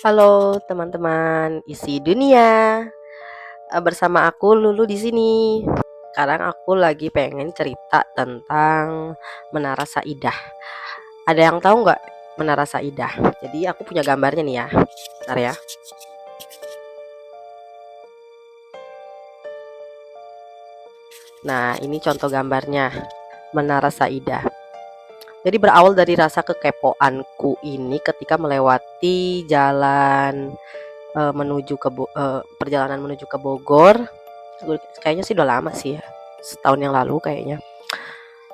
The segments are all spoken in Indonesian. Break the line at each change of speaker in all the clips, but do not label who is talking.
Halo teman-teman isi dunia. Bersama aku Lulu di sini. Sekarang aku lagi pengen cerita tentang Menara Saidah. Ada yang tahu nggak Menara Saidah? Jadi aku punya gambarnya nih ya. Bentar ya. Nah, ini contoh gambarnya Menara Saidah. Jadi berawal dari rasa kekepoanku ini ketika melewati jalan perjalanan menuju ke Bogor. Kayaknya sih udah lama sih ya, setahun yang lalu kayaknya.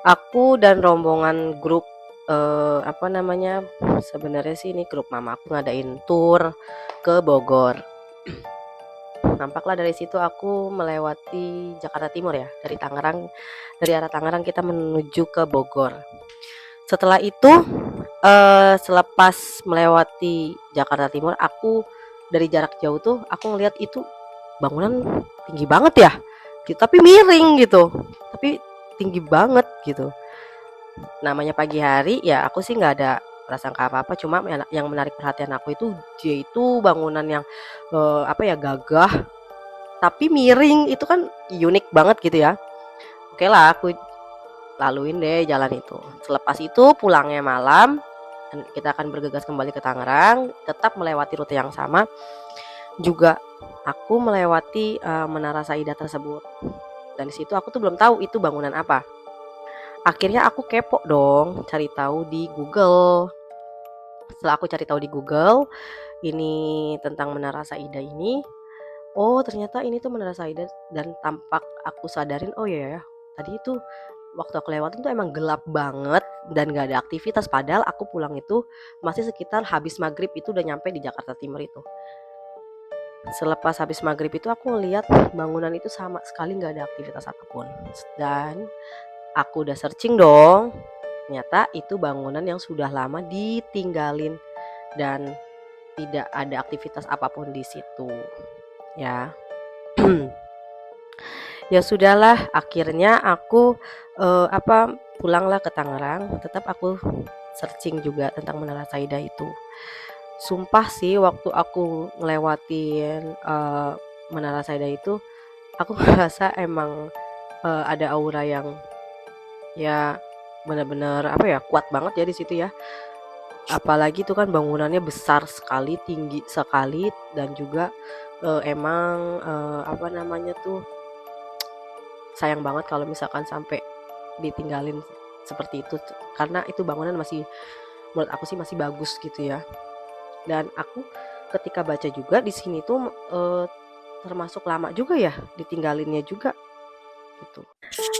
Aku dan rombongan grup apa namanya, sebenarnya sih ini grup mama aku ngadain tour ke Bogor. Nampaklah dari situ aku melewati Jakarta Timur ya, dari arah Tangerang kita menuju ke Bogor. Setelah itu selepas melewati Jakarta Timur, aku dari jarak jauh tuh aku ngeliat itu bangunan tinggi banget ya, tapi miring gitu, tapi tinggi banget gitu. Namanya pagi hari ya, aku sih nggak ada prasangka apa-apa, cuma yang menarik perhatian aku itu dia itu bangunan yang apa ya, gagah tapi miring, itu kan unik banget gitu ya. Oke lah, aku laluin deh jalan itu. Selepas itu pulangnya malam, kita akan bergegas kembali ke Tangerang, tetap melewati rute yang sama. Juga aku melewati Menara Saidah tersebut. Dan di situ aku tuh belum tahu itu bangunan apa. Akhirnya aku kepo dong, cari tahu di Google. Setelah aku cari tahu di Google, ini tentang Menara Saidah ini, oh ternyata ini tuh Menara Saidah, dan tampak aku sadarin, oh iya ya, tadi itu waktu aku lewatin tuh emang gelap banget dan gak ada aktivitas, padahal aku pulang itu masih sekitar habis maghrib, itu udah nyampe di Jakarta Timur itu. Selepas habis maghrib itu aku ngeliat bangunan itu sama sekali gak ada aktivitas apapun, dan aku udah searching dong, ternyata itu bangunan yang sudah lama ditinggalin dan tidak ada aktivitas apapun di situ ya. Ya sudahlah, akhirnya aku pulanglah ke Tangerang. Tetap aku searching juga tentang Menara Saidah itu. Sumpah sih, waktu aku ngelewatin Menara Saidah itu, aku ngerasa emang ada aura yang ya benar-benar apa ya, kuat banget ya di situ ya. Apalagi itu kan bangunannya besar sekali, tinggi sekali, dan juga emang apa namanya tuh, sayang banget kalau misalkan sampai ditinggalin seperti itu, karena itu bangunan masih, menurut aku sih masih bagus gitu ya. Dan aku ketika baca juga di sini tuh termasuk lama juga ya ditinggalinnya juga gitu.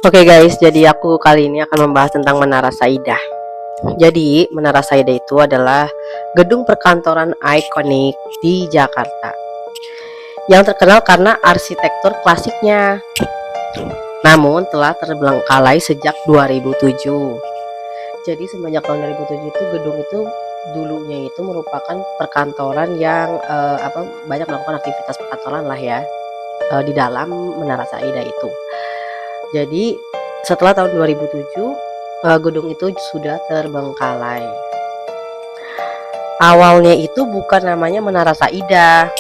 Oke guys, jadi aku kali ini akan membahas tentang Menara Saidah. Jadi Menara Saidah itu adalah gedung perkantoran ikonik di Jakarta yang terkenal karena arsitektur klasiknya, namun telah terbengkalai sejak 2007. Jadi semenjak tahun 2007 itu gedung itu dulunya itu merupakan perkantoran yang banyak melakukan aktivitas perkantoran lah ya di dalam Menara Saidah itu. Jadi setelah tahun 2007 gedung itu sudah terbengkalai. Awalnya itu bukan namanya Menara Saidah,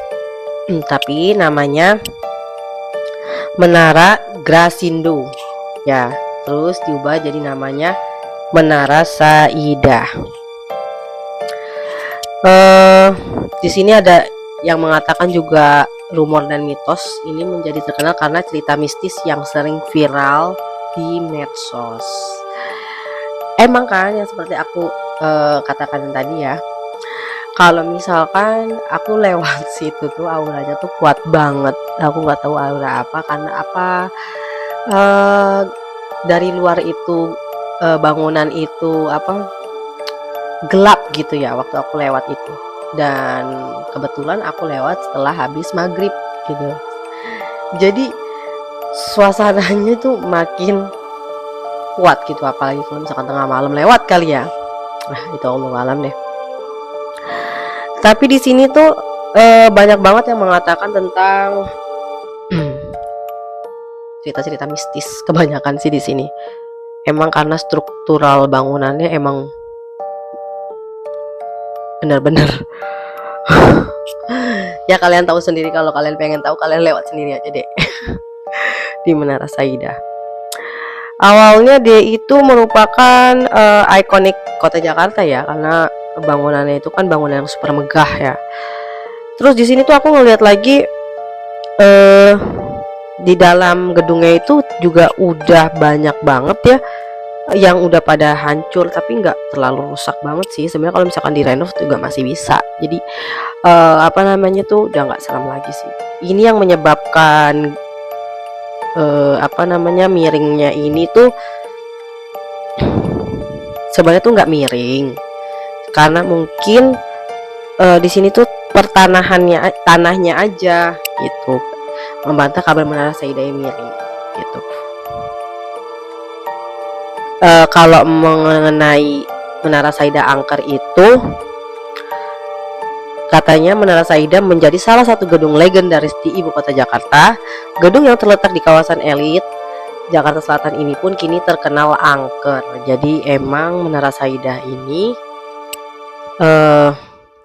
tapi namanya Menara Grasindo ya, terus diubah jadi namanya Menara Saidah. Di sini ada yang mengatakan juga rumor dan mitos ini menjadi terkenal karena cerita mistis yang sering viral di medsos. Emang kan yang seperti aku katakan tadi ya, kalau misalkan aku lewat situ tuh auranya tuh kuat banget. Aku nggak tahu aura apa, karena apa, dari luar itu bangunan itu gelap gitu ya waktu aku lewat itu, dan kebetulan aku lewat setelah habis maghrib gitu. Jadi suasananya tuh makin kuat gitu, apalagi kalau misalkan tengah malam lewat kali ya. Nah itu Allah alam deh. Tapi di sini tuh banyak banget yang mengatakan tentang cerita-cerita mistis, kebanyakan sih di sini. Emang karena struktural bangunannya emang benar-benar Ya kalian tahu sendiri, kalau kalian pengen tahu kalian lewat sendiri aja deh di Menara Saida. Awalnya dia itu merupakan ikonik kota Jakarta ya, karena bangunannya itu kan bangunan yang super megah ya. Terus di sini tuh aku ngeliat lagi eh di dalam gedungnya itu juga udah banyak banget ya yang udah pada hancur, tapi nggak terlalu rusak banget sih sebenarnya. Kalau misalkan direnov juga masih bisa. Jadi apa namanya tuh udah nggak serem lagi sih. Ini yang menyebabkan apa namanya miringnya ini tuh sebenarnya tuh nggak miring, karena mungkin di sini tuh tanahnya aja gitu membantah kabar Menara Saida yang miring gitu. Kalau mengenai Menara Saida angker itu, katanya Menara Saida menjadi salah satu gedung legendaris di ibu kota Jakarta. Gedung yang terletak di kawasan elit Jakarta Selatan ini pun kini terkenal angker. Jadi emang Menara Saida ini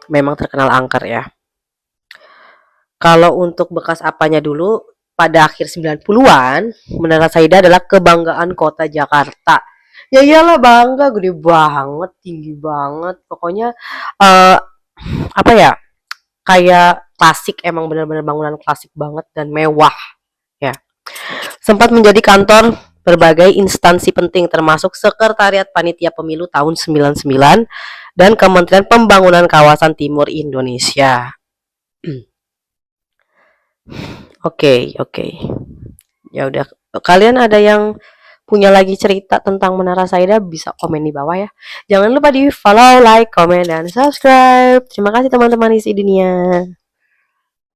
memang terkenal angker ya. Kalau untuk bekas apanya dulu, pada akhir 90-an, Menara Saida adalah kebanggaan kota Jakarta. Ya iyalah bangga, gede banget, tinggi banget. Pokoknya eh apa ya? Kayak klasik, emang benar-benar bangunan klasik banget dan mewah ya. Sempat menjadi kantor berbagai instansi penting termasuk Sekretariat Panitia Pemilu tahun 99 dan Kementerian Pembangunan Kawasan Timur Indonesia. Oke, oke. Ya udah, kalian ada yang punya lagi cerita tentang Menara Saida bisa komen di bawah ya. Jangan lupa di follow, like, comment, dan subscribe. Terima kasih teman-teman isi dunia.